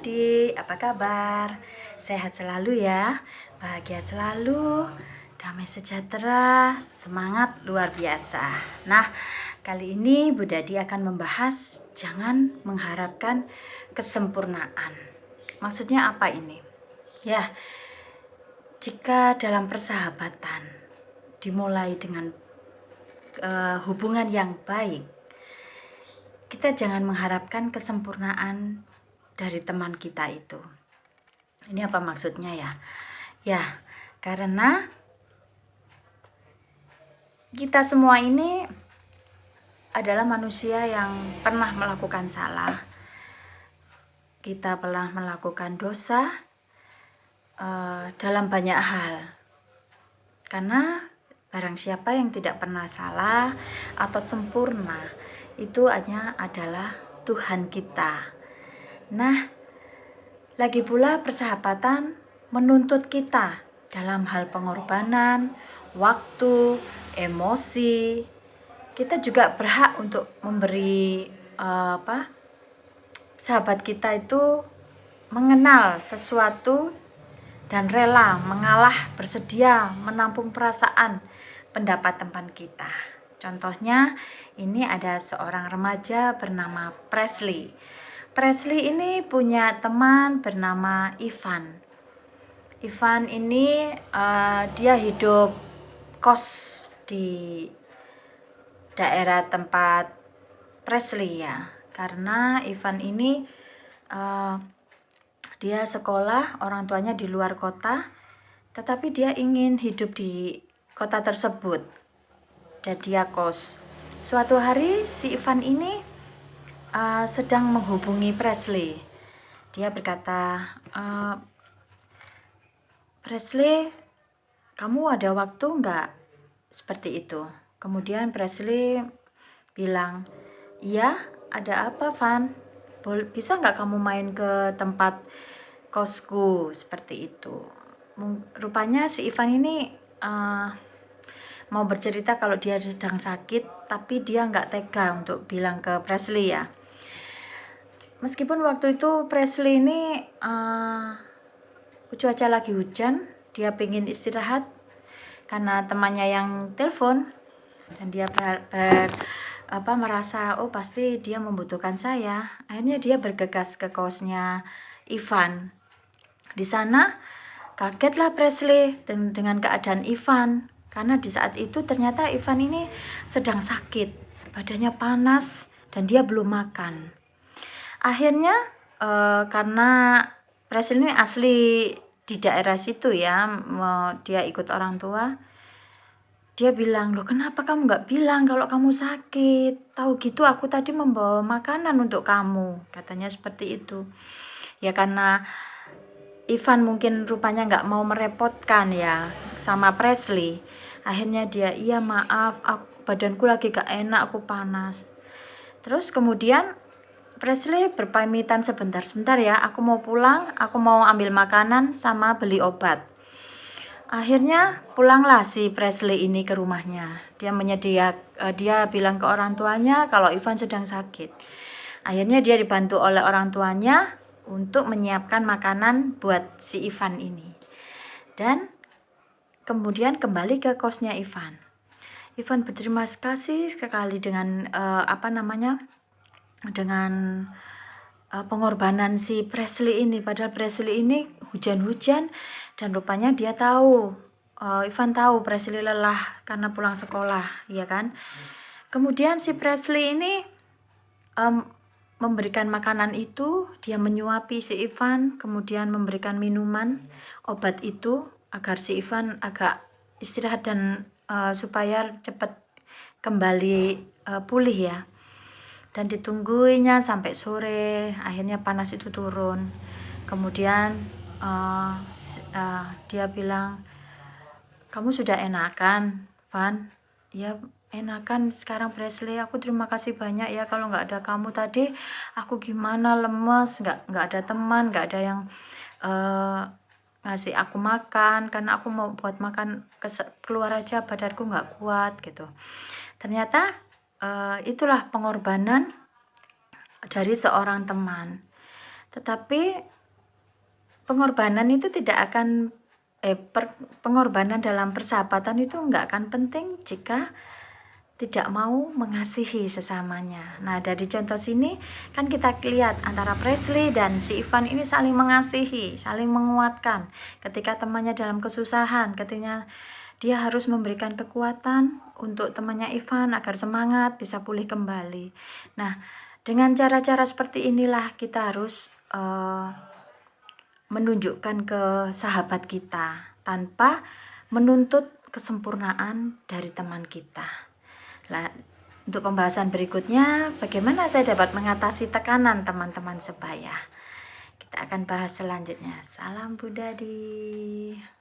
adik-adik, apa kabar? Sehat selalu ya, bahagia selalu, damai sejahtera, semangat luar biasa. Nah, kali ini Bu Dadi akan membahas jangan mengharapkan kesempurnaan. Maksudnya apa ini? Ya, jika dalam persahabatan dimulai dengan hubungan yang baik, kita jangan mengharapkan kesempurnaan dari teman kita itu. Ini apa maksudnya ya? Ya, karena kita semua ini adalah manusia yang pernah melakukan salah. Kita pernah melakukan dosa dalam banyak hal. Karena barang siapa yang tidak pernah salah atau sempurna, itu hanya adalah Tuhan kita. Nah, lagi pula persahabatan menuntut kita dalam hal pengorbanan, waktu, emosi. Kita juga berhak untuk memberi sahabat kita itu mengenal sesuatu dan rela mengalah, bersedia menampung perasaan, pendapat teman kita. Contohnya, ini ada seorang remaja bernama Presley. Presley ini punya teman bernama Ivan. Ivan ini dia hidup kos di daerah tempat Presley ya. Karena Ivan ini dia sekolah, orang tuanya di luar kota, tetapi dia ingin hidup di kota tersebut. Dan dia kos. Suatu hari si Ivan ini sedang menghubungi Presley. Dia berkata, Presley, kamu ada waktu enggak? Seperti itu. Kemudian Presley bilang, iya, ada apa Van? Bisa enggak kamu main ke tempat kosku? Seperti itu. Rupanya si Ivan ini mau bercerita kalau dia sedang sakit, tapi dia nggak tega untuk bilang ke Presley ya. Meskipun waktu itu Presley ini cuaca lagi hujan, dia pengen istirahat karena temannya yang telepon, dan dia merasa oh pasti dia membutuhkan saya. Akhirnya dia bergegas ke kosnya Ivan. Di sana kagetlah Presley dengan keadaan Ivan. Karena di saat itu ternyata Ivan ini sedang sakit, badannya panas dan dia belum makan. Akhirnya karena Presley ini asli di daerah situ ya, dia ikut orang tua. Dia bilang, loh kenapa kamu nggak bilang kalau kamu sakit? Tahu gitu aku tadi membawa makanan untuk kamu, katanya seperti itu. Ya karena Ivan mungkin rupanya nggak mau merepotkan ya sama Presley. Akhirnya dia, iya maaf, badanku lagi gak enak, aku panas. Terus kemudian Presley berpamitan sebentar ya, aku mau pulang, aku mau ambil makanan sama beli obat. Akhirnya pulanglah si Presley ini ke rumahnya. Dia bilang ke orang tuanya kalau Ivan sedang sakit. Akhirnya dia dibantu oleh orang tuanya untuk menyiapkan makanan buat si Ivan ini. Dan kemudian kembali ke kosnya Ivan. Ivan berterima kasih sekali dengan dengan pengorbanan si Presley ini. Padahal Presley ini hujan-hujan dan rupanya dia tahu, Ivan tahu Presley lelah karena pulang sekolah, ya kan? Kemudian si Presley ini memberikan makanan itu, dia menyuapi si Ivan, kemudian memberikan minuman, obat itu agar si Ivan agak istirahat dan supaya cepat kembali pulih ya. Dan ditungguinya sampai sore, akhirnya panas itu turun. Kemudian dia bilang, kamu sudah enakan, Van? Ya enakan sekarang Presley, aku terima kasih banyak ya, kalau nggak ada kamu tadi aku gimana, lemes, nggak ada teman, nggak ada yang ngasih aku makan, karena aku mau buat makan keluar aja badanku nggak kuat gitu. Ternyata itulah pengorbanan dari seorang teman. Tetapi pengorbanan itu tidak akan pengorbanan dalam persahabatan itu nggak akan penting jika tidak mau mengasihi sesamanya. Nah, dari contoh sini kan kita lihat antara Presley dan si Ivan ini saling mengasihi, saling menguatkan. Ketika temannya dalam kesusahan, ketika dia harus memberikan kekuatan untuk temannya Ivan agar semangat bisa pulih kembali. Nah, dengan cara-cara seperti inilah kita harus menunjukkan ke sahabat kita tanpa menuntut kesempurnaan dari teman kita. Nah, untuk pembahasan berikutnya, bagaimana saya dapat mengatasi tekanan teman-teman sebaya? Kita akan bahas selanjutnya. Salam Budadi.